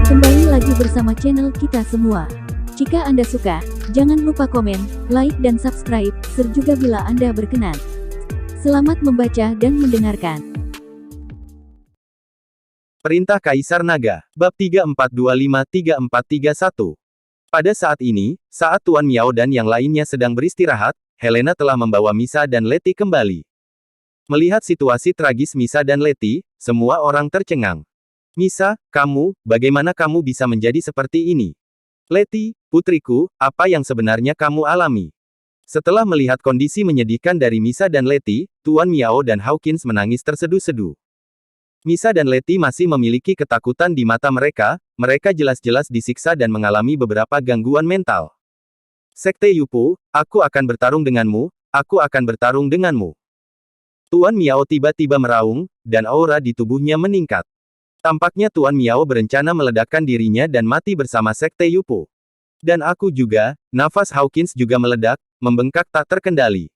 Kembali lagi bersama channel kita semua. Jika Anda suka, jangan lupa komen, like dan subscribe, serta bila Anda berkenan. Selamat membaca dan mendengarkan. Perintah Kaisar Naga, Bab 3425-3431. Pada saat ini, saat Tuan Miao dan yang lainnya sedang beristirahat, Helena telah membawa Misa dan Letty kembali. Melihat situasi tragis Misa dan Letty, semua orang tercengang. Misa, kamu, bagaimana kamu bisa menjadi seperti ini? Letty, putriku, apa yang sebenarnya kamu alami? Setelah melihat kondisi menyedihkan dari Misa dan Letty, Tuan Miao dan Hawkins menangis terseduh-seduh. Misa dan Letty masih memiliki ketakutan di mata mereka, mereka jelas-jelas disiksa dan mengalami beberapa gangguan mental. Sekte Yupu, aku akan bertarung denganmu, aku akan bertarung denganmu. Tuan Miao tiba-tiba meraung, dan aura di tubuhnya meningkat. Tampaknya Tuan Miao berencana meledakkan dirinya dan mati bersama Sekte Yupu. Dan aku juga, nafas Hawkins juga meledak, membengkak tak terkendali.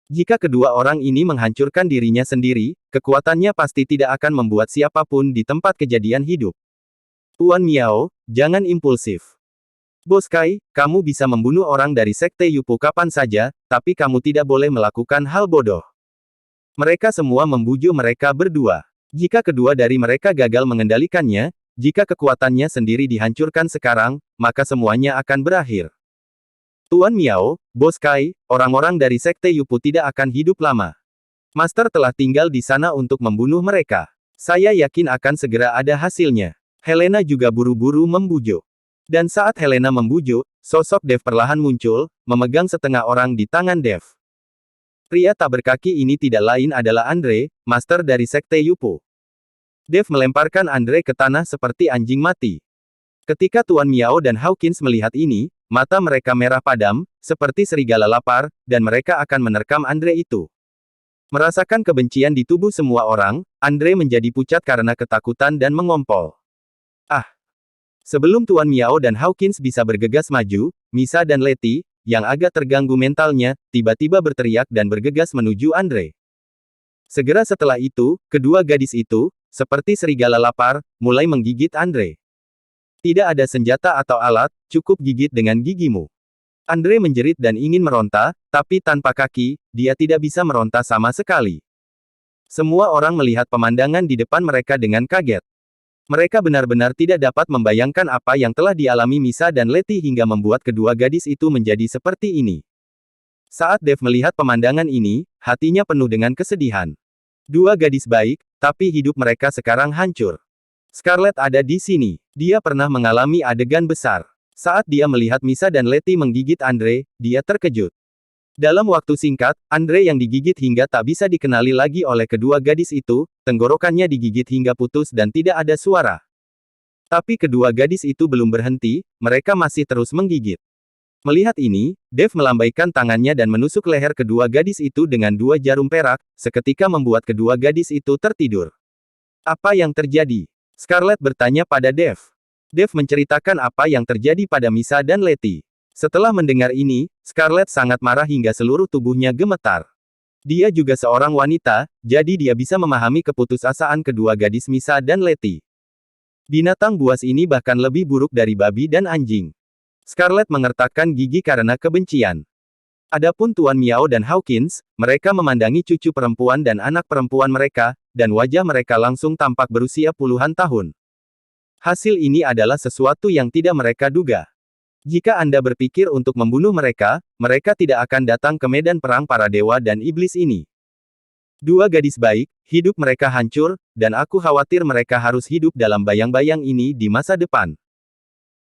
Jika kedua orang ini menghancurkan dirinya sendiri, kekuatannya pasti tidak akan membuat siapapun di tempat kejadian hidup. Tuan Miao, jangan impulsif. Bos Kai, kamu bisa membunuh orang dari Sekte Yupu kapan saja, tapi kamu tidak boleh melakukan hal bodoh. Mereka semua membujuk mereka berdua. Jika kedua dari mereka gagal mengendalikannya, jika kekuatannya sendiri dihancurkan sekarang, maka semuanya akan berakhir. Tuan Miao, Bos Kai, orang-orang dari Sekte Yupu tidak akan hidup lama. Master telah tinggal di sana untuk membunuh mereka. Saya yakin akan segera ada hasilnya. Helena juga buru-buru membujuk. Dan saat Helena membujuk, sosok Dev perlahan muncul, memegang setengah orang di tangan Dev. Pria tak berkaki ini tidak lain adalah Andre, master dari Sekte Yupu. Dev melemparkan Andre ke tanah seperti anjing mati. Ketika Tuan Miao dan Hawkins melihat ini, mata mereka merah padam, seperti serigala lapar, dan mereka akan menerkam Andre itu. Merasakan kebencian di tubuh semua orang, Andre menjadi pucat karena ketakutan dan mengompol. Ah! Sebelum Tuan Miao dan Hawkins bisa bergegas maju, Misa dan Letty, yang agak terganggu mentalnya, tiba-tiba berteriak dan bergegas menuju Andre. Segera setelah itu, kedua gadis itu, seperti serigala lapar, mulai menggigit Andre. Tidak ada senjata atau alat, cukup gigit dengan gigimu. Andre menjerit dan ingin meronta, tapi tanpa kaki, dia tidak bisa meronta sama sekali. Semua orang melihat pemandangan di depan mereka dengan kaget. Mereka benar-benar tidak dapat membayangkan apa yang telah dialami Misa dan Letty hingga membuat kedua gadis itu menjadi seperti ini. Saat Dev melihat pemandangan ini, hatinya penuh dengan kesedihan. Dua gadis baik, tapi hidup mereka sekarang hancur. Scarlett ada di sini. Dia pernah mengalami adegan besar. Saat dia melihat Misa dan Letty menggigit Andre, dia terkejut. Dalam waktu singkat, Andre yang digigit hingga tak bisa dikenali lagi oleh kedua gadis itu, tenggorokannya digigit hingga putus dan tidak ada suara. Tapi kedua gadis itu belum berhenti, mereka masih terus menggigit. Melihat ini, Dev melambaikan tangannya dan menusuk leher kedua gadis itu dengan dua jarum perak, seketika membuat kedua gadis itu tertidur. Apa yang terjadi? Scarlett bertanya pada Dev. Dev menceritakan apa yang terjadi pada Misa dan Letty. Setelah mendengar ini, Scarlett sangat marah hingga seluruh tubuhnya gemetar. Dia juga seorang wanita, jadi dia bisa memahami keputusasaan kedua gadis Misa dan Letty. Binatang buas ini bahkan lebih buruk dari babi dan anjing. Scarlett mengertakkan gigi karena kebencian. Adapun Tuan Miao dan Hawkins, mereka memandangi cucu perempuan dan anak perempuan mereka, dan wajah mereka langsung tampak berusia puluhan tahun. Hasil ini adalah sesuatu yang tidak mereka duga. Jika Anda berpikir untuk membunuh mereka, mereka tidak akan datang ke medan perang para dewa dan iblis ini. Dua gadis baik, hidup mereka hancur, dan aku khawatir mereka harus hidup dalam bayang-bayang ini di masa depan.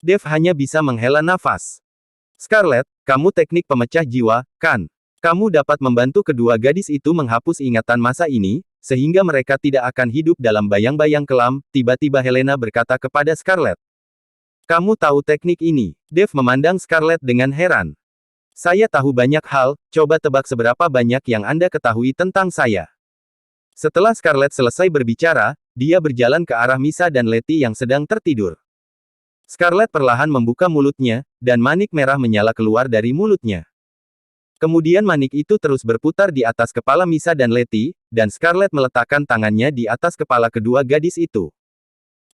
Dev hanya bisa menghela nafas. Scarlett, kamu teknik pemecah jiwa, kan? Kamu dapat membantu kedua gadis itu menghapus ingatan masa ini, sehingga mereka tidak akan hidup dalam bayang-bayang kelam, tiba-tiba Helena berkata kepada Scarlett. Kamu tahu teknik ini? Dev memandang Scarlett dengan heran. Saya tahu banyak hal, coba tebak seberapa banyak yang Anda ketahui tentang saya. Setelah Scarlett selesai berbicara, dia berjalan ke arah Misa dan Letty yang sedang tertidur. Scarlett perlahan membuka mulutnya, dan manik merah menyala keluar dari mulutnya. Kemudian manik itu terus berputar di atas kepala Misa dan Letty, dan Scarlet meletakkan tangannya di atas kepala kedua gadis itu.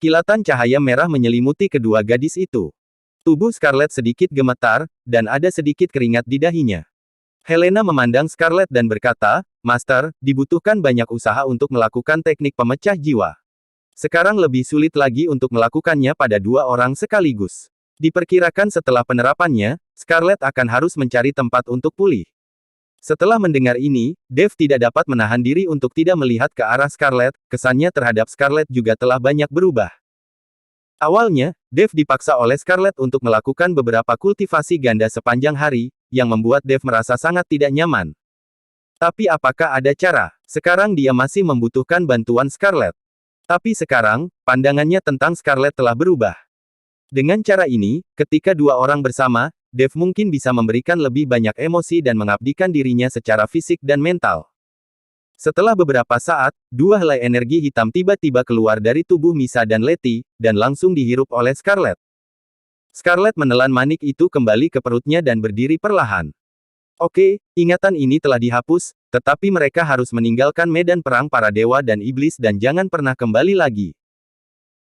Kilatan cahaya merah menyelimuti kedua gadis itu. Tubuh Scarlet sedikit gemetar, dan ada sedikit keringat di dahinya. Helena memandang Scarlet dan berkata, "Master, dibutuhkan banyak usaha untuk melakukan teknik pemecah jiwa. Sekarang lebih sulit lagi untuk melakukannya pada dua orang sekaligus. Diperkirakan setelah penerapannya, Scarlet akan harus mencari tempat untuk pulih." Setelah mendengar ini, Dave tidak dapat menahan diri untuk tidak melihat ke arah Scarlet, kesannya terhadap Scarlet juga telah banyak berubah. Awalnya, Dave dipaksa oleh Scarlet untuk melakukan beberapa kultivasi ganda sepanjang hari, yang membuat Dave merasa sangat tidak nyaman. Tapi apakah ada cara? Sekarang dia masih membutuhkan bantuan Scarlet. Tapi sekarang, pandangannya tentang Scarlet telah berubah. Dengan cara ini, ketika dua orang bersama, Dave mungkin bisa memberikan lebih banyak emosi dan mengabdikan dirinya secara fisik dan mental. Setelah beberapa saat, dua helai energi hitam tiba-tiba keluar dari tubuh Misa dan Letty, dan langsung dihirup oleh Scarlet. Scarlet menelan manik itu kembali ke perutnya dan berdiri perlahan. Oke, ingatan ini telah dihapus, tetapi mereka harus meninggalkan medan perang para dewa dan iblis dan jangan pernah kembali lagi.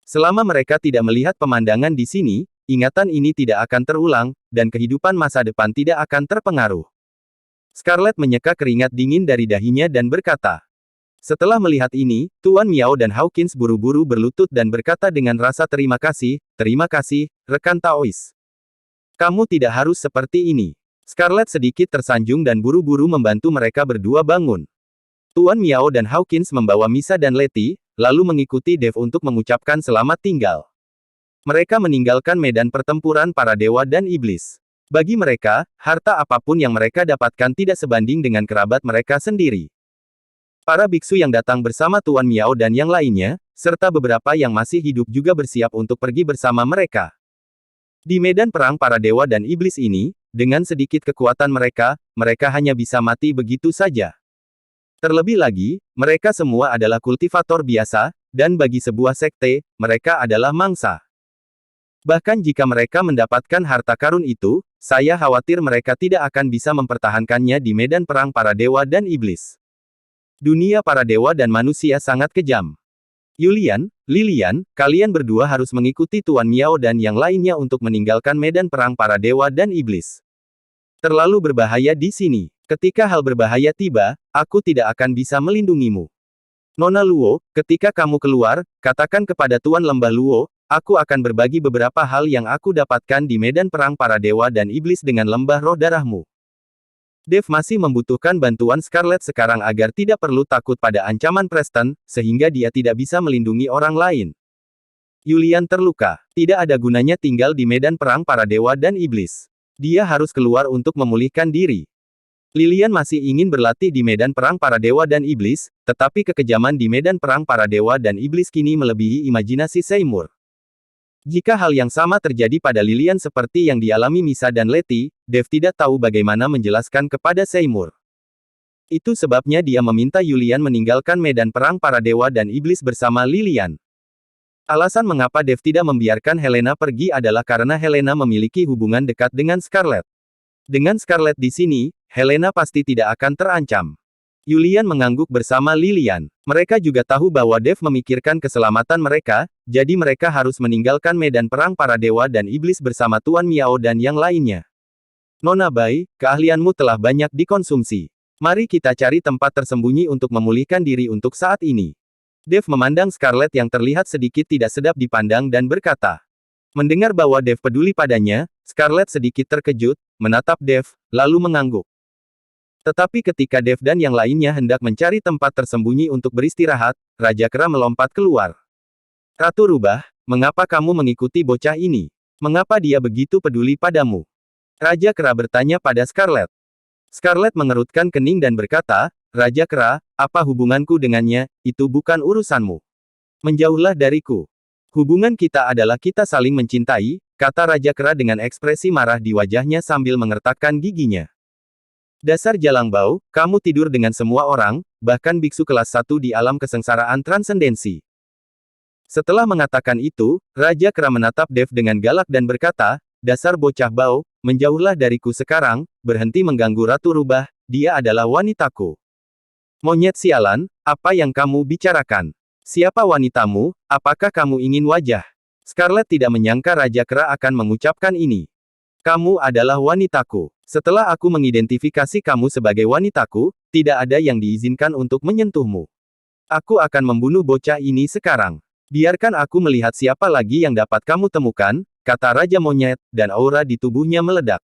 Selama mereka tidak melihat pemandangan di sini, ingatan ini tidak akan terulang, dan kehidupan masa depan tidak akan terpengaruh. Scarlet menyeka keringat dingin dari dahinya dan berkata. Setelah melihat ini, Tuan Miao dan Hawkins buru-buru berlutut dan berkata dengan rasa terima kasih, rekan Taois. Kamu tidak harus seperti ini. Scarlet sedikit tersanjung dan buru-buru membantu mereka berdua bangun. Tuan Miao dan Hawkins membawa Misa dan Letty, lalu mengikuti Dave untuk mengucapkan selamat tinggal. Mereka meninggalkan medan pertempuran para dewa dan iblis. Bagi mereka, harta apapun yang mereka dapatkan tidak sebanding dengan kerabat mereka sendiri. Para biksu yang datang bersama Tuan Miao dan yang lainnya, serta beberapa yang masih hidup juga bersiap untuk pergi bersama mereka. Di medan perang para dewa dan iblis ini, dengan sedikit kekuatan mereka, mereka hanya bisa mati begitu saja. Terlebih lagi, mereka semua adalah kultivator biasa, dan bagi sebuah sekte, mereka adalah mangsa. Bahkan jika mereka mendapatkan harta karun itu, saya khawatir mereka tidak akan bisa mempertahankannya di medan perang para dewa dan iblis. Dunia para dewa dan manusia sangat kejam. Yulian, Lilian, kalian berdua harus mengikuti Tuan Miao dan yang lainnya untuk meninggalkan medan perang para dewa dan iblis. Terlalu berbahaya di sini. Ketika hal berbahaya tiba, aku tidak akan bisa melindungimu. Nona Luo, ketika kamu keluar, katakan kepada Tuan Lembah Luo, aku akan berbagi beberapa hal yang aku dapatkan di medan perang para dewa dan iblis dengan lembah roh darahmu. Dave masih membutuhkan bantuan Scarlet sekarang agar tidak perlu takut pada ancaman Preston, sehingga dia tidak bisa melindungi orang lain. Yulian terluka. Tidak ada gunanya tinggal di medan perang para dewa dan iblis. Dia harus keluar untuk memulihkan diri. Lilian masih ingin berlatih di medan perang para dewa dan iblis, tetapi kekejaman di medan perang para dewa dan iblis kini melebihi imajinasi Seymour. Jika hal yang sama terjadi pada Lilian seperti yang dialami Misa dan Letty, Dave tidak tahu bagaimana menjelaskan kepada Seymour. Itu sebabnya dia meminta Yulian meninggalkan medan perang para dewa dan iblis bersama Lilian. Alasan mengapa Dave tidak membiarkan Helena pergi adalah karena Helena memiliki hubungan dekat dengan Scarlet. Dengan Scarlet di sini, Helena pasti tidak akan terancam. Yulian mengangguk bersama Lilian. Mereka juga tahu bahwa Dave memikirkan keselamatan mereka, jadi mereka harus meninggalkan medan perang para dewa dan iblis bersama Tuan Miao dan yang lainnya. Nona Bai, keahlianmu telah banyak dikonsumsi. Mari kita cari tempat tersembunyi untuk memulihkan diri untuk saat ini. Dave memandang Scarlet yang terlihat sedikit tidak sedap dipandang dan berkata. Mendengar bahwa Dave peduli padanya, Scarlet sedikit terkejut, menatap Dave, lalu mengangguk. Tetapi ketika Dave dan yang lainnya hendak mencari tempat tersembunyi untuk beristirahat, Raja Kera melompat keluar. Ratu Rubah, mengapa kamu mengikuti bocah ini? Mengapa dia begitu peduli padamu? Raja Kera bertanya pada Scarlet. Scarlet mengerutkan kening dan berkata, Raja Kera, apa hubunganku dengannya, itu bukan urusanmu. Menjauhlah dariku. Hubungan kita adalah kita saling mencintai, kata Raja Kera dengan ekspresi marah di wajahnya sambil mengertakkan giginya. Dasar jalang bau, kamu tidur dengan semua orang, bahkan biksu kelas 1 di alam kesengsaraan transendensi. Setelah mengatakan itu, Raja Kera menatap Dave dengan galak dan berkata, dasar bocah bau, menjauhlah dariku sekarang, berhenti mengganggu Ratu Rubah, dia adalah wanitaku. Monyet sialan, apa yang kamu bicarakan? Siapa wanitamu, apakah kamu ingin wajah? Scarlet tidak menyangka Raja Kera akan mengucapkan ini. Kamu adalah wanitaku. Setelah aku mengidentifikasi kamu sebagai wanitaku, tidak ada yang diizinkan untuk menyentuhmu. Aku akan membunuh bocah ini sekarang. Biarkan aku melihat siapa lagi yang dapat kamu temukan, kata Raja Monyet, dan aura di tubuhnya meledak.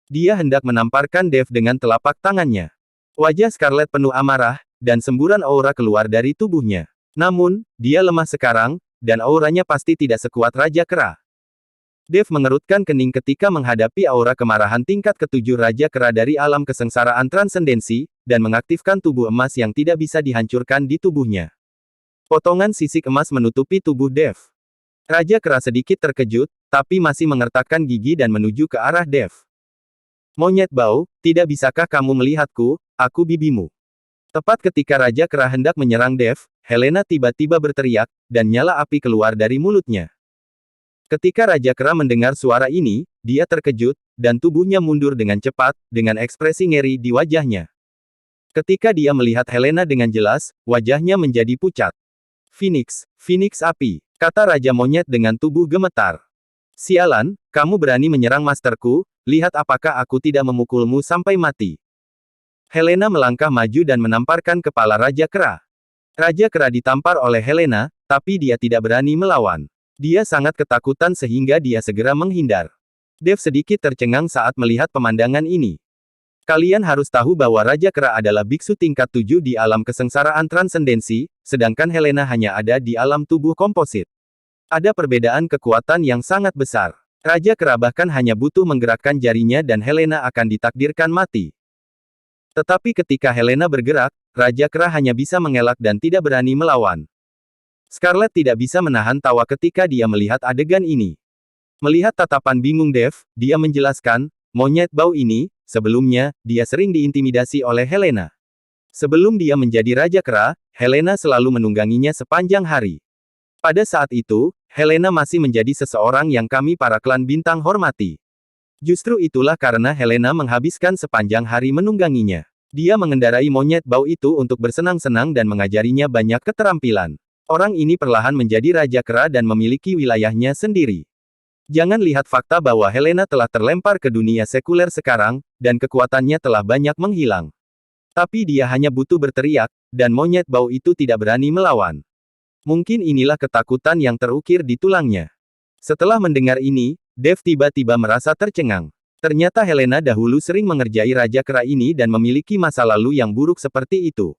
Dia hendak menamparkan Dev dengan telapak tangannya. Wajah Scarlet penuh amarah, dan semburan aura keluar dari tubuhnya. Namun, dia lemah sekarang, dan auranya pasti tidak sekuat Raja Kera. Dev mengerutkan kening ketika menghadapi aura kemarahan tingkat ketujuh Raja Kera dari alam kesengsaraan transendensi, dan mengaktifkan tubuh emas yang tidak bisa dihancurkan di tubuhnya. Potongan sisik emas menutupi tubuh Dev. Raja Kera sedikit terkejut, tapi masih mengertakkan gigi dan menuju ke arah Dev. Monyet bau, tidak bisakah kamu melihatku, aku bibimu. Tepat ketika Raja Kera hendak menyerang Dev, Helena tiba-tiba berteriak, dan nyala api keluar dari mulutnya. Ketika Raja Kera mendengar suara ini, dia terkejut, dan tubuhnya mundur dengan cepat, dengan ekspresi ngeri di wajahnya. Ketika dia melihat Helena dengan jelas, wajahnya menjadi pucat. Phoenix api, kata Raja Monyet dengan tubuh gemetar. Sialan, kamu berani menyerang masterku, lihat apakah aku tidak memukulmu sampai mati. Helena melangkah maju dan menamparkan kepala Raja Kera. Raja Kera ditampar oleh Helena, tapi dia tidak berani melawan. Dia sangat ketakutan sehingga dia segera menghindar. Dev sedikit tercengang saat melihat pemandangan ini. Kalian harus tahu bahwa Raja Kera adalah biksu tingkat 7 di alam kesengsaraan transendensi, sedangkan Helena hanya ada di alam tubuh komposit. Ada perbedaan kekuatan yang sangat besar. Raja Kera bahkan hanya butuh menggerakkan jarinya dan Helena akan ditakdirkan mati. Tetapi ketika Helena bergerak, Raja Kera hanya bisa mengelak dan tidak berani melawan. Scarlet tidak bisa menahan tawa ketika dia melihat adegan ini. Melihat tatapan bingung Dev, dia menjelaskan, monyet bau ini, sebelumnya, dia sering diintimidasi oleh Helena. Sebelum dia menjadi Raja Kera, Helena selalu menungganginya sepanjang hari. Pada saat itu, Helena masih menjadi seseorang yang kami para klan bintang hormati. Justru itulah karena Helena menghabiskan sepanjang hari menungganginya. Dia mengendarai monyet bau itu untuk bersenang-senang dan mengajarinya banyak keterampilan. Orang ini perlahan menjadi Raja Kera dan memiliki wilayahnya sendiri. Jangan lihat fakta bahwa Helena telah terlempar ke dunia sekuler sekarang, dan kekuatannya telah banyak menghilang. Tapi dia hanya butuh berteriak, dan monyet bau itu tidak berani melawan. Mungkin inilah ketakutan yang terukir di tulangnya. Setelah mendengar ini, Dev tiba-tiba merasa tercengang. Ternyata Helena dahulu sering mengerjai Raja Kera ini dan memiliki masa lalu yang buruk seperti itu.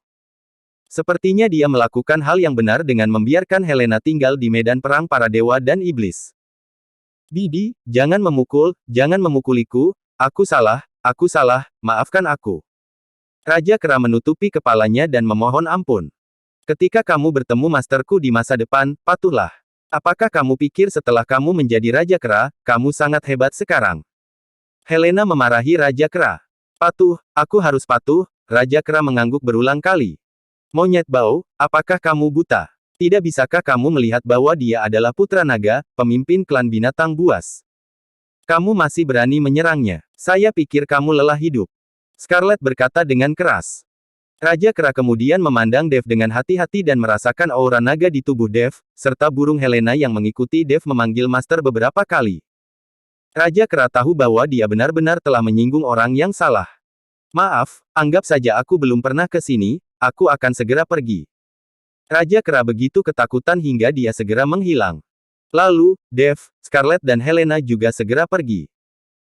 Sepertinya dia melakukan hal yang benar dengan membiarkan Helena tinggal di medan perang para dewa dan iblis. Bibi, jangan memukuliku, aku salah, maafkan aku. Raja Kera menutupi kepalanya dan memohon ampun. Ketika kamu bertemu masterku di masa depan, patuhlah. Apakah kamu pikir setelah kamu menjadi Raja Kera, kamu sangat hebat sekarang? Helena memarahi Raja Kera. Patuh, aku harus patuh, Raja Kera mengangguk berulang kali. Monyet bau, apakah kamu buta? Tidak bisakah kamu melihat bahwa dia adalah putra naga, pemimpin klan binatang buas? Kamu masih berani menyerangnya. Saya pikir kamu lelah hidup. Scarlet berkata dengan keras. Raja Kera kemudian memandang Dev dengan hati-hati dan merasakan aura naga di tubuh Dev, serta burung Helena yang mengikuti Dev memanggil Master beberapa kali. Raja Kera tahu bahwa dia benar-benar telah menyinggung orang yang salah. Maaf, anggap saja aku belum pernah ke sini, aku akan segera pergi. Raja Kera begitu ketakutan hingga dia segera menghilang. Lalu, Dev, Scarlet dan Helena juga segera pergi.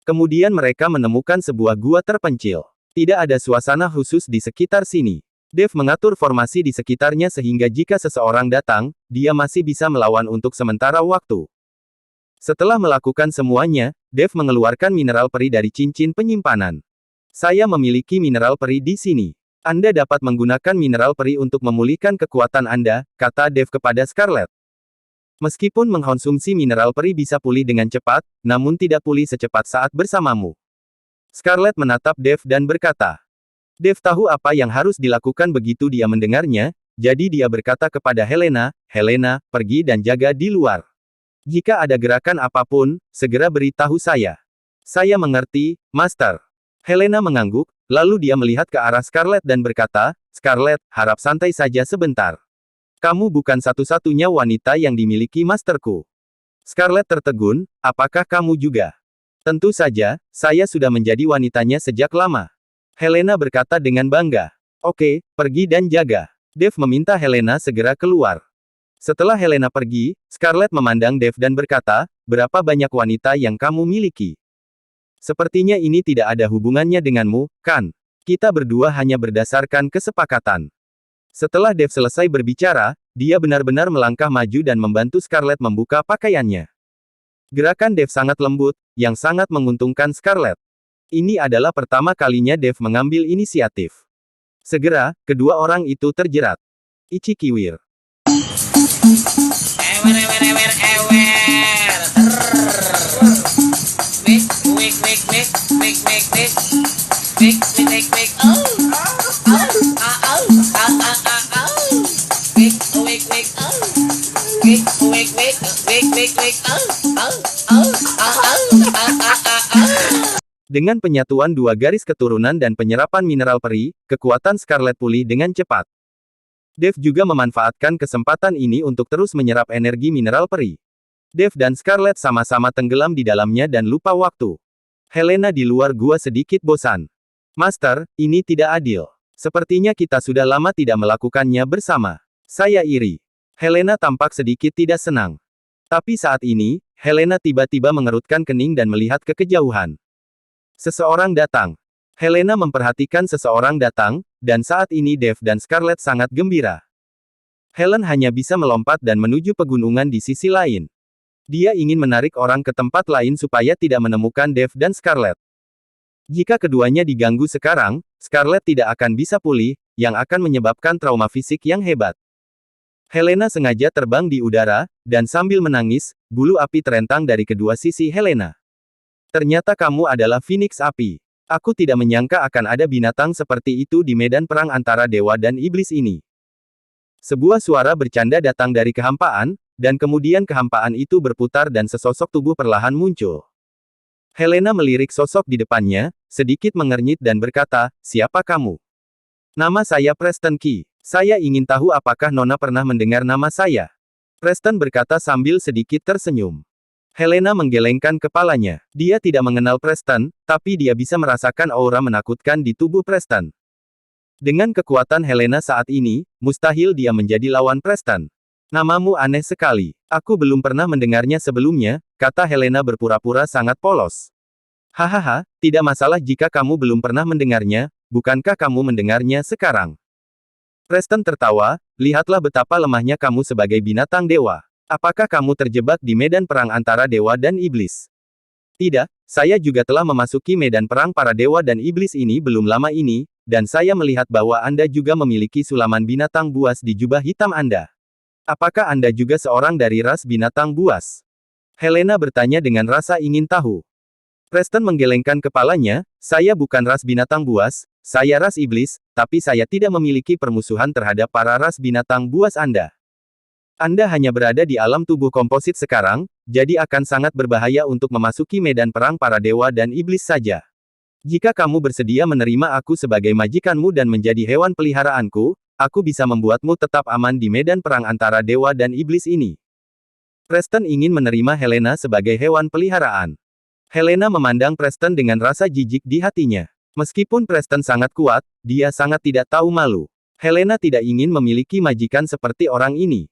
Kemudian mereka menemukan sebuah gua terpencil. Tidak ada suasana khusus di sekitar sini. Dev mengatur formasi di sekitarnya sehingga jika seseorang datang, dia masih bisa melawan untuk sementara waktu. Setelah melakukan semuanya, Dev mengeluarkan mineral peri dari cincin penyimpanan. Saya memiliki mineral peri di sini. Anda dapat menggunakan mineral peri untuk memulihkan kekuatan Anda, kata Dev kepada Scarlet. Meskipun mengkonsumsi mineral peri bisa pulih dengan cepat, namun tidak pulih secepat saat bersamamu. Scarlet menatap Dev dan berkata. Dev tahu apa yang harus dilakukan begitu dia mendengarnya, jadi dia berkata kepada Helena, Helena, pergi dan jaga di luar. Jika ada gerakan apapun, segera beritahu saya. Saya mengerti, Master. Helena mengangguk, lalu dia melihat ke arah Scarlet dan berkata, Scarlet, harap santai saja sebentar. Kamu bukan satu-satunya wanita yang dimiliki masterku. Scarlet tertegun, apakah kamu juga? Tentu saja, saya sudah menjadi wanitanya sejak lama. Helena berkata dengan bangga. Oke, pergi dan jaga. Dave meminta Helena segera keluar. Setelah Helena pergi, Scarlet memandang Dave dan berkata, berapa banyak wanita yang kamu miliki? Sepertinya ini tidak ada hubungannya denganmu, kan? Kita berdua hanya berdasarkan kesepakatan. Setelah Dave selesai berbicara, dia benar-benar melangkah maju dan membantu Scarlet membuka pakaiannya. Gerakan Dave sangat lembut, yang sangat menguntungkan Scarlet. Ini adalah pertama kalinya Dave mengambil inisiatif. Segera, kedua orang itu terjerat. Ichi Kiwir. Dengan penyatuan dua garis keturunan dan penyerapan mineral peri, kekuatan Scarlet pulih dengan cepat. Dave juga memanfaatkan kesempatan ini untuk terus menyerap energi mineral peri. Dave dan Scarlet sama-sama tenggelam di dalamnya dan lupa waktu. Helena di luar gua sedikit bosan. Master, ini tidak adil. Sepertinya kita sudah lama tidak melakukannya bersama. Saya iri. Helena tampak sedikit tidak senang. Tapi saat ini, Helena tiba-tiba mengerutkan kening dan melihat ke kejauhan. Seseorang datang. Helena memperhatikan seseorang datang, dan saat ini Dave dan Scarlet sangat gembira. Helen hanya bisa melompat dan menuju pegunungan di sisi lain. Dia ingin menarik orang ke tempat lain supaya tidak menemukan Dave dan Scarlet. Jika keduanya diganggu sekarang, Scarlet tidak akan bisa pulih, yang akan menyebabkan trauma fisik yang hebat. Helena sengaja terbang di udara, dan sambil menangis, bulu api terentang dari kedua sisi Helena. Ternyata kamu adalah Phoenix Api. Aku tidak menyangka akan ada binatang seperti itu di medan perang antara dewa dan iblis ini. Sebuah suara bercanda datang dari kehampaan, dan kemudian kehampaan itu berputar dan sesosok tubuh perlahan muncul. Helena melirik sosok di depannya, sedikit mengernyit dan berkata, siapa kamu? Nama saya Preston Key. Saya ingin tahu apakah Nona pernah mendengar nama saya. Preston berkata sambil sedikit tersenyum. Helena menggelengkan kepalanya. Dia tidak mengenal Preston, tapi dia bisa merasakan aura menakutkan di tubuh Preston. Dengan kekuatan Helena saat ini, mustahil dia menjadi lawan Preston. Namamu aneh sekali. Aku belum pernah mendengarnya sebelumnya, kata Helena berpura-pura sangat polos. Hahaha, tidak masalah jika kamu belum pernah mendengarnya, bukankah kamu mendengarnya sekarang? Preston tertawa, lihatlah betapa lemahnya kamu sebagai binatang dewa. Apakah kamu terjebak di medan perang antara dewa dan iblis? Tidak, saya juga telah memasuki medan perang para dewa dan iblis ini belum lama ini, dan saya melihat bahwa Anda juga memiliki sulaman binatang buas di jubah hitam Anda. Apakah Anda juga seorang dari ras binatang buas? Helena bertanya dengan rasa ingin tahu. Preston menggelengkan kepalanya, saya bukan ras binatang buas, saya ras iblis, tapi saya tidak memiliki permusuhan terhadap para ras binatang buas Anda. Anda hanya berada di alam tubuh komposit sekarang, jadi akan sangat berbahaya untuk memasuki medan perang para dewa dan iblis saja. Jika kamu bersedia menerima aku sebagai majikanmu dan menjadi hewan peliharaanku, aku bisa membuatmu tetap aman di medan perang antara dewa dan iblis ini. Preston ingin menerima Helena sebagai hewan peliharaan. Helena memandang Preston dengan rasa jijik di hatinya. Meskipun Preston sangat kuat, dia sangat tidak tahu malu. Helena tidak ingin memiliki majikan seperti orang ini.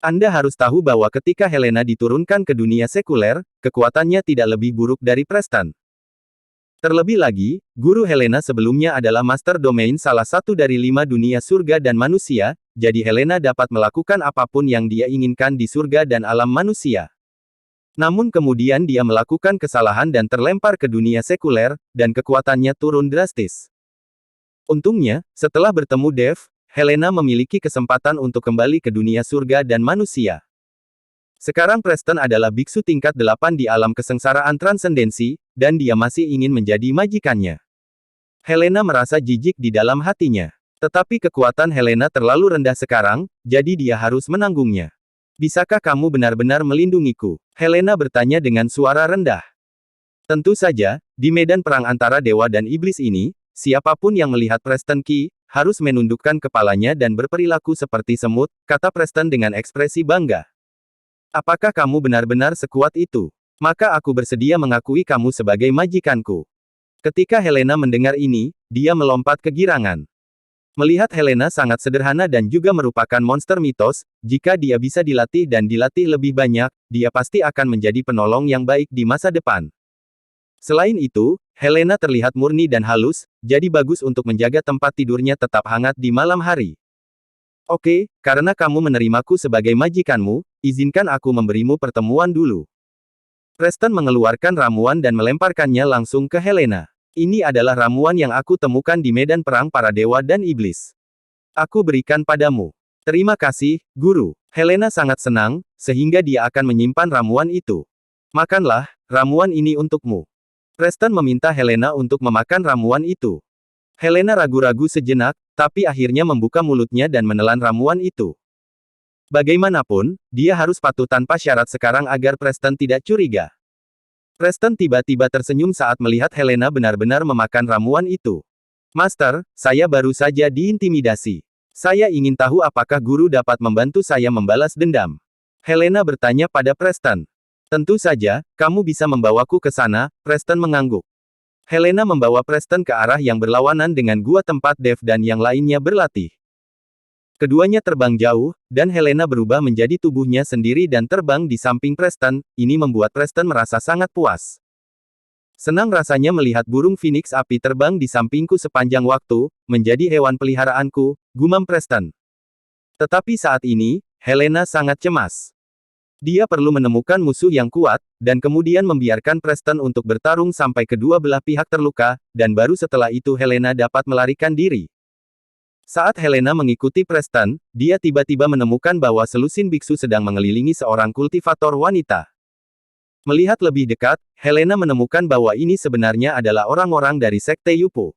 Anda harus tahu bahwa ketika Helena diturunkan ke dunia sekuler, kekuatannya tidak lebih buruk dari Preston. Terlebih lagi, guru Helena sebelumnya adalah Master Domain salah satu dari 5 dunia surga dan manusia, jadi Helena dapat melakukan apapun yang dia inginkan di surga dan alam manusia. Namun kemudian dia melakukan kesalahan dan terlempar ke dunia sekuler, dan kekuatannya turun drastis. Untungnya, setelah bertemu Dave, Helena memiliki kesempatan untuk kembali ke dunia surga dan manusia. Sekarang Preston adalah biksu tingkat 8 di alam kesengsaraan transendensi, dan dia masih ingin menjadi majikannya. Helena merasa jijik di dalam hatinya. Tetapi kekuatan Helena terlalu rendah sekarang, jadi dia harus menanggungnya. Bisakah kamu benar-benar melindungiku? Helena bertanya dengan suara rendah. Tentu saja, di medan perang antara dewa dan iblis ini, siapapun yang melihat Preston Key, harus menundukkan kepalanya dan berperilaku seperti semut, kata Preston dengan ekspresi bangga. Apakah kamu benar-benar sekuat itu? Maka aku bersedia mengakui kamu sebagai majikanku. Ketika Helena mendengar ini, dia melompat kegirangan. Melihat Helena sangat sederhana dan juga merupakan monster mitos, jika dia bisa dilatih dan dilatih lebih banyak, dia pasti akan menjadi penolong yang baik di masa depan. Selain itu, Helena terlihat murni dan halus, jadi bagus untuk menjaga tempat tidurnya tetap hangat di malam hari. Oke, karena kamu menerimaku sebagai majikanmu, izinkan aku memberimu pertemuan dulu. Preston mengeluarkan ramuan dan melemparkannya langsung ke Helena. Ini adalah ramuan yang aku temukan di medan perang para dewa dan iblis. Aku berikan padamu. Terima kasih, Guru. Helena sangat senang, sehingga dia akan menyimpan ramuan itu. Makanlah, ramuan ini untukmu. Preston meminta Helena untuk memakan ramuan itu. Helena ragu-ragu sejenak, tapi akhirnya membuka mulutnya dan menelan ramuan itu. Bagaimanapun, dia harus patuh tanpa syarat sekarang agar Preston tidak curiga. Preston tiba-tiba tersenyum saat melihat Helena benar-benar memakan ramuan itu. Master, saya baru saja diintimidasi. Saya ingin tahu apakah guru dapat membantu saya membalas dendam. Helena bertanya pada Preston. Tentu saja, kamu bisa membawaku ke sana, Preston mengangguk. Helena membawa Preston ke arah yang berlawanan dengan gua tempat Dev dan yang lainnya berlatih. Keduanya terbang jauh, dan Helena berubah menjadi tubuhnya sendiri dan terbang di samping Preston, ini membuat Preston merasa sangat puas. Senang rasanya melihat burung phoenix api terbang di sampingku sepanjang waktu, menjadi hewan peliharaanku, gumam Preston. Tetapi saat ini, Helena sangat cemas. Dia perlu menemukan musuh yang kuat, dan kemudian membiarkan Preston untuk bertarung sampai kedua belah pihak terluka, dan baru setelah itu Helena dapat melarikan diri. Saat Helena mengikuti Preston, dia tiba-tiba menemukan bahwa selusin biksu sedang mengelilingi seorang kultivator wanita. Melihat lebih dekat, Helena menemukan bahwa ini sebenarnya adalah orang-orang dari Sekte Yupu.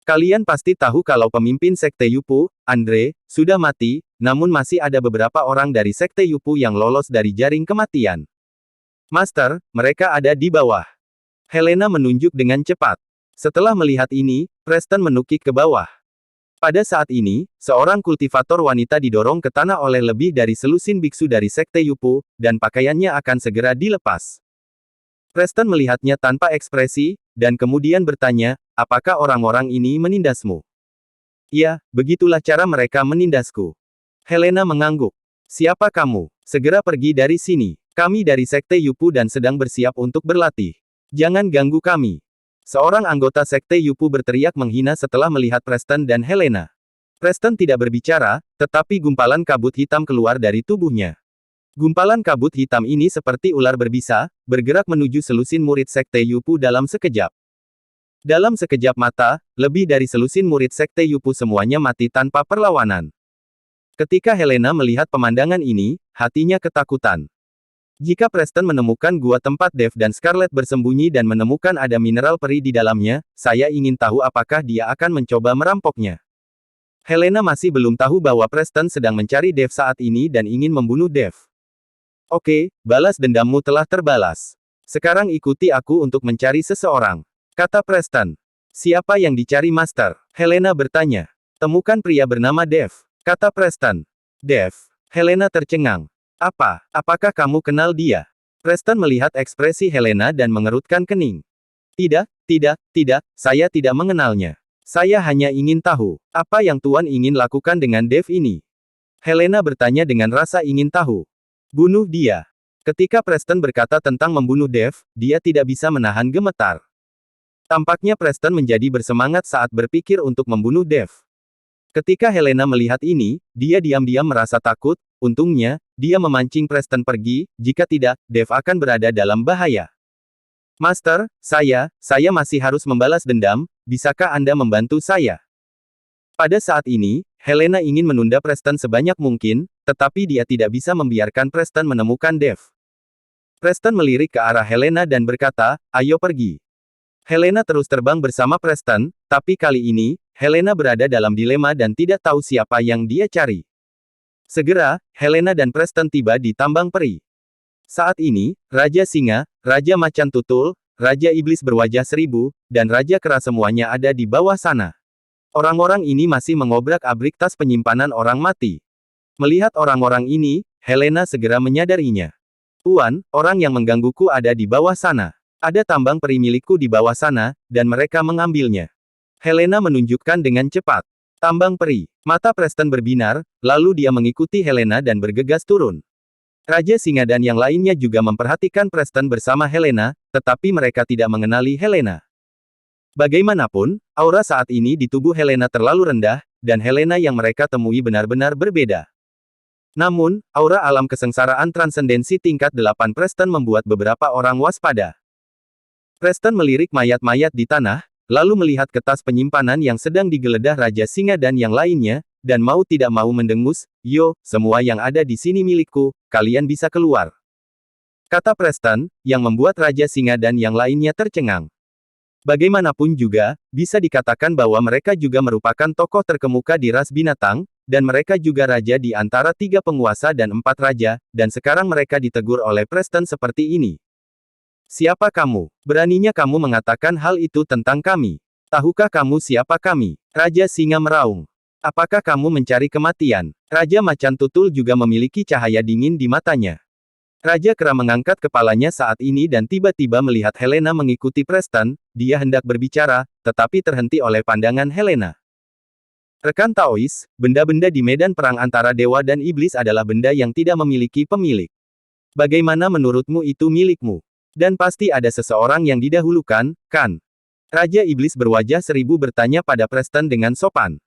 Kalian pasti tahu kalau pemimpin Sekte Yupu, Andre, sudah mati, namun masih ada beberapa orang dari Sekte Yupu yang lolos dari jaring kematian. Master, mereka ada di bawah. Helena menunjuk dengan cepat. Setelah melihat ini, Preston menukik ke bawah. Pada saat ini, seorang kultivator wanita didorong ke tanah oleh lebih dari selusin biksu dari Sekte Yupu, dan pakaiannya akan segera dilepas. Preston melihatnya tanpa ekspresi, dan kemudian bertanya, apakah orang-orang ini menindasmu? Ya, begitulah cara mereka menindasku. Helena mengangguk. Siapa kamu? Segera pergi dari sini. Kami dari Sekte Yupu dan sedang bersiap untuk berlatih. Jangan ganggu kami. Seorang anggota Sekte Yupu berteriak menghina setelah melihat Preston dan Helena. Preston tidak berbicara, tetapi gumpalan kabut hitam keluar dari tubuhnya. Gumpalan kabut hitam ini seperti ular berbisa, bergerak menuju selusin murid Sekte Yupu dalam sekejap. Dalam sekejap mata, lebih dari selusin murid Sekte Yupu semuanya mati tanpa perlawanan. Ketika Helena melihat pemandangan ini, hatinya ketakutan. Jika Preston menemukan gua tempat Dev dan Scarlet bersembunyi dan menemukan ada mineral peri di dalamnya, saya ingin tahu apakah dia akan mencoba merampoknya. Helena masih belum tahu bahwa Preston sedang mencari Dev saat ini dan ingin membunuh Dev. Oke, balas dendammu telah terbalas. Sekarang ikuti aku untuk mencari seseorang, kata Preston. Siapa yang dicari Master? Helena bertanya. Temukan pria bernama Dev, kata Preston. Dev? Helena tercengang. Apakah kamu kenal dia? Preston melihat ekspresi Helena dan mengerutkan kening. Tidak, saya tidak mengenalnya. Saya hanya ingin tahu, apa yang Tuan ingin lakukan dengan Dev ini? Helena bertanya dengan rasa ingin tahu. Bunuh dia. Ketika Preston berkata tentang membunuh Dev, dia tidak bisa menahan gemetar. Tampaknya Preston menjadi bersemangat saat berpikir untuk membunuh Dev. Ketika Helena melihat ini, dia diam-diam merasa takut. Untungnya, dia memancing Preston pergi, jika tidak, Dev akan berada dalam bahaya. Master, saya masih harus membalas dendam, bisakah Anda membantu saya? Pada saat ini, Helena ingin menunda Preston sebanyak mungkin, tetapi dia tidak bisa membiarkan Preston menemukan Dev. Preston melirik ke arah Helena dan berkata, ayo pergi. Helena terus terbang bersama Preston, tapi kali ini, Helena berada dalam dilema dan tidak tahu siapa yang dia cari. Segera, Helena dan Preston tiba di tambang peri. Saat ini, Raja Singa, Raja Macan Tutul, Raja Iblis berwajah seribu, dan Raja Kera semuanya ada di bawah sana. Orang-orang ini masih mengobrak-abrik tas penyimpanan orang mati. Melihat orang-orang ini, Helena segera menyadarinya. Tuan, orang yang menggangguku ada di bawah sana. Ada tambang peri milikku di bawah sana, dan mereka mengambilnya. Helena menunjukkan dengan cepat. Tambang peri. Mata Preston berbinar, lalu dia mengikuti Helena dan bergegas turun. Raja Singa dan yang lainnya juga memperhatikan Preston bersama Helena, tetapi mereka tidak mengenali Helena. Bagaimanapun, aura saat ini di tubuh Helena terlalu rendah, dan Helena yang mereka temui benar-benar berbeda. Namun, aura alam kesengsaraan transendensi tingkat 8 Preston membuat beberapa orang waspada. Preston melirik mayat-mayat di tanah, lalu melihat ke tas penyimpanan yang sedang digeledah Raja Singa dan yang lainnya, dan mau tidak mau mendengus, "Yo, semua yang ada di sini milikku, kalian bisa keluar," kata Preston, yang membuat Raja Singa dan yang lainnya tercengang. Bagaimanapun juga, bisa dikatakan bahwa mereka juga merupakan tokoh terkemuka di ras binatang, dan mereka juga raja di antara 3 penguasa dan 4 raja, dan sekarang mereka ditegur oleh Preston seperti ini. "Siapa kamu? Beraninya kamu mengatakan hal itu tentang kami? Tahukah kamu siapa kami?" Raja Singa meraung. "Apakah kamu mencari kematian?" Raja Macan Tutul juga memiliki cahaya dingin di matanya. Raja Kera mengangkat kepalanya saat ini dan tiba-tiba melihat Helena mengikuti Preston. Dia hendak berbicara, tetapi terhenti oleh pandangan Helena. "Rekan Taois, benda-benda di medan perang antara dewa dan iblis adalah benda yang tidak memiliki pemilik. Bagaimana menurutmu itu milikmu? Dan pasti ada seseorang yang didahulukan, kan?" Raja Iblis berwajah seribu bertanya pada Preston dengan sopan.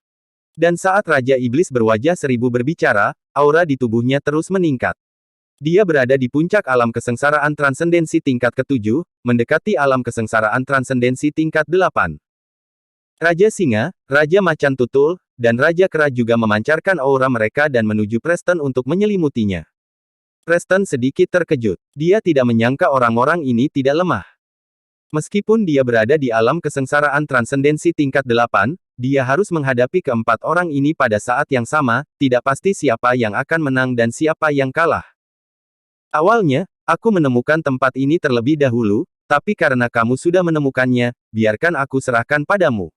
Dan saat Raja Iblis berwajah seribu berbicara, aura di tubuhnya terus meningkat. Dia berada di puncak alam kesengsaraan transendensi tingkat ke-7, mendekati alam kesengsaraan transendensi tingkat 8. Raja Singa, Raja Macan Tutul, dan Raja Kera juga memancarkan aura mereka dan menuju Preston untuk menyelimutinya. Preston sedikit terkejut. Dia tidak menyangka orang-orang ini tidak lemah. Meskipun dia berada di alam kesengsaraan transendensi tingkat 8, dia harus menghadapi keempat orang ini pada saat yang sama, tidak pasti siapa yang akan menang dan siapa yang kalah. "Awalnya, aku menemukan tempat ini terlebih dahulu, tapi karena kamu sudah menemukannya, biarkan aku serahkan padamu."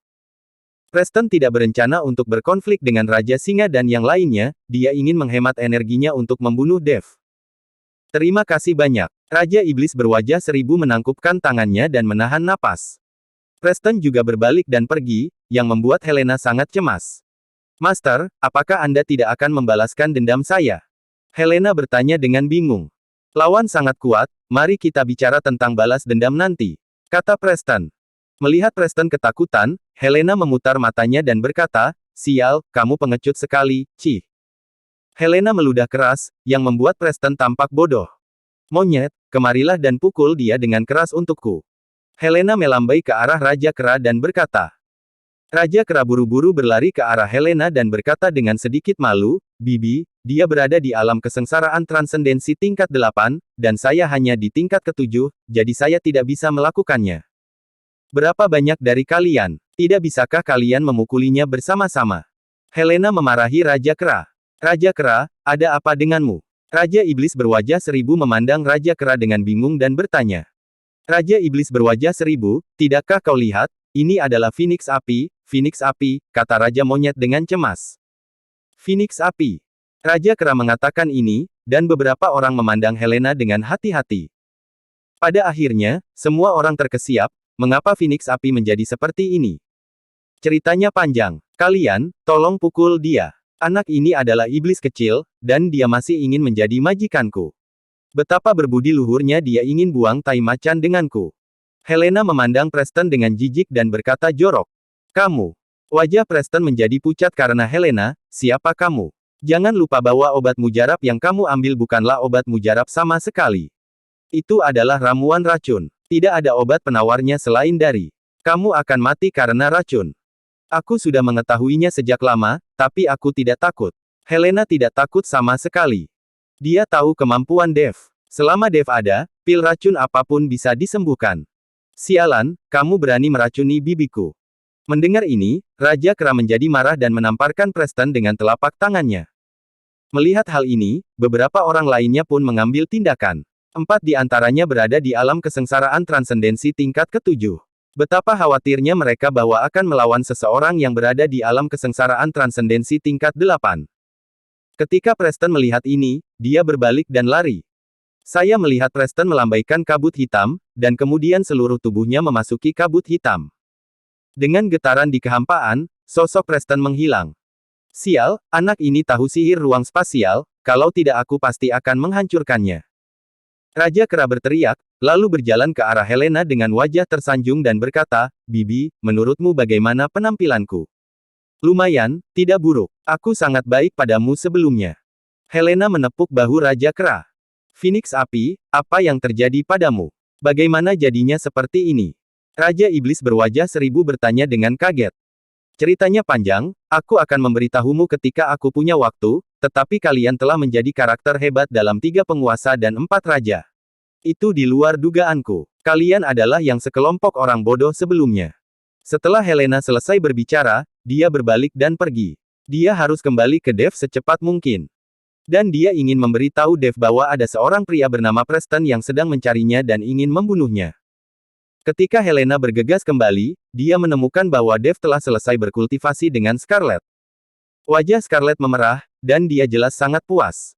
Preston tidak berencana untuk berkonflik dengan Raja Singa dan yang lainnya, dia ingin menghemat energinya untuk membunuh Dev. "Terima kasih banyak." Raja Iblis berwajah seribu menangkupkan tangannya dan menahan napas. Preston juga berbalik dan pergi, yang membuat Helena sangat cemas. "Master, apakah Anda tidak akan membalaskan dendam saya?" Helena bertanya dengan bingung. "Lawan sangat kuat, mari kita bicara tentang balas dendam nanti," kata Preston. Melihat Preston ketakutan, Helena memutar matanya dan berkata, "Sial, kamu pengecut sekali, Cih." Helena meludah keras, yang membuat Preston tampak bodoh. "Monyet, kemarilah dan pukul dia dengan keras untukku." Helena melambai ke arah Raja Kera dan berkata. Raja Kera buru-buru berlari ke arah Helena dan berkata dengan sedikit malu, "Bibi, dia berada di alam kesengsaraan transendensi tingkat 8, dan saya hanya di tingkat ke-7, jadi saya tidak bisa melakukannya. Berapa banyak dari kalian? Tidak bisakah kalian memukulinya bersama-sama?" Helena memarahi Raja Kera. "Raja Kera, ada apa denganmu?" Raja Iblis berwajah seribu memandang Raja Kera dengan bingung dan bertanya. Raja Iblis berwajah seribu, "Tidakkah kau lihat? Ini adalah Phoenix Api, kata Raja Monyet dengan cemas. Phoenix Api. Raja Kera mengatakan ini, dan beberapa orang memandang Helena dengan hati-hati. Pada akhirnya, semua orang terkesiap, mengapa Phoenix Api menjadi seperti ini? Ceritanya panjang. Kalian, tolong pukul dia. Anak ini adalah iblis kecil, dan dia masih ingin menjadi majikanku. Betapa berbudi luhurnya dia ingin buang tai macan denganku. Helena memandang Preston dengan jijik dan berkata jorok. Kamu. Wajah Preston menjadi pucat karena Helena, siapa kamu? Jangan lupa bahwa obat mujarab yang kamu ambil bukanlah obat mujarab sama sekali. Itu adalah ramuan racun. Tidak ada obat penawarnya selain dari. Kamu akan mati karena racun. Aku sudah mengetahuinya sejak lama, tapi aku tidak takut. Helena tidak takut sama sekali. Dia tahu kemampuan Dev. Selama Dev ada, pil racun apapun bisa disembuhkan. Sialan, kamu berani meracuni bibiku. Mendengar ini, Raja Kera menjadi marah dan menamparkan Preston dengan telapak tangannya. Melihat hal ini, beberapa orang lainnya pun mengambil tindakan. 4 di antaranya berada di alam kesengsaraan transendensi tingkat ke-7. Betapa khawatirnya mereka bahwa akan melawan seseorang yang berada di alam kesengsaraan transendensi tingkat 8. Ketika Preston melihat ini, dia berbalik dan lari. Saya melihat Preston melambaikan kabut hitam, dan kemudian seluruh tubuhnya memasuki kabut hitam. Dengan getaran di kehampaan, sosok Preston menghilang. Sial, anak ini tahu sihir ruang spasial, kalau tidak aku pasti akan menghancurkannya. Raja Kera berteriak, lalu berjalan ke arah Helena dengan wajah tersanjung dan berkata, Bibi, menurutmu bagaimana penampilanku? Lumayan, tidak buruk. Aku sangat baik padamu sebelumnya. Helena menepuk bahu Raja Kera. Phoenix Api, apa yang terjadi padamu? Bagaimana jadinya seperti ini? Raja Iblis berwajah seribu bertanya dengan kaget. Ceritanya panjang, aku akan memberitahumu ketika aku punya waktu, tetapi kalian telah menjadi karakter hebat dalam 3 penguasa dan 4 raja. Itu di luar dugaanku. Kalian adalah yang sekelompok orang bodoh sebelumnya. Setelah Helena selesai berbicara, dia berbalik dan pergi. Dia harus kembali ke Dev secepat mungkin. Dan dia ingin memberitahu Dev bahwa ada seorang pria bernama Preston yang sedang mencarinya dan ingin membunuhnya. Ketika Helena bergegas kembali, dia menemukan bahwa Dev telah selesai berkultivasi dengan Scarlet. Wajah Scarlet memerah, dan dia jelas sangat puas.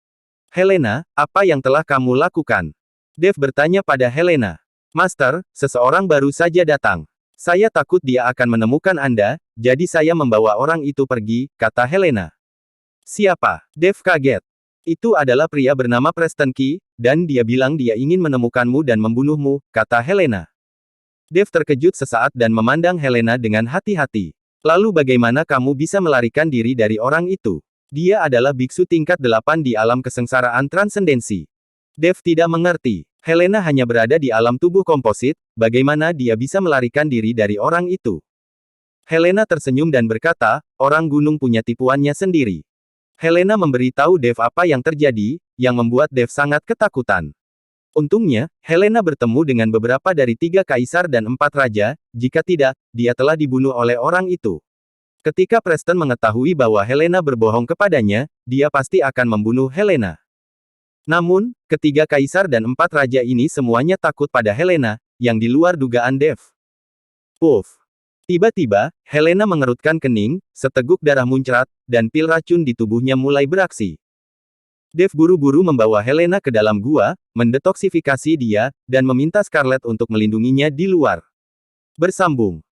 Helena, apa yang telah kamu lakukan? Dev bertanya pada Helena. Master, seseorang baru saja datang. Saya takut dia akan menemukan Anda, jadi saya membawa orang itu pergi, kata Helena. Siapa? Dev kaget. Itu adalah pria bernama Preston Key, dan dia bilang dia ingin menemukanmu dan membunuhmu, kata Helena. Dev terkejut sesaat dan memandang Helena dengan hati-hati. Lalu bagaimana kamu bisa melarikan diri dari orang itu? Dia adalah biksu tingkat 8 di alam kesengsaraan transendensi. Dev tidak mengerti. Helena hanya berada di alam tubuh komposit, bagaimana dia bisa melarikan diri dari orang itu? Helena tersenyum dan berkata, orang gunung punya tipuannya sendiri. Helena memberitahu Dev apa yang terjadi, yang membuat Dev sangat ketakutan. Untungnya, Helena bertemu dengan beberapa dari 3 kaisar dan 4 raja, jika tidak, dia telah dibunuh oleh orang itu. Ketika Preston mengetahui bahwa Helena berbohong kepadanya, dia pasti akan membunuh Helena. Namun, ketiga kaisar dan 4 raja ini semuanya takut pada Helena, yang di luar dugaan Dev. Puff. Tiba-tiba, Helena mengerutkan kening, seteguk darah muncrat, dan pil racun di tubuhnya mulai beraksi. Dev buru-buru membawa Helena ke dalam gua, mendetoksifikasi dia, dan meminta Scarlet untuk melindunginya di luar. Bersambung.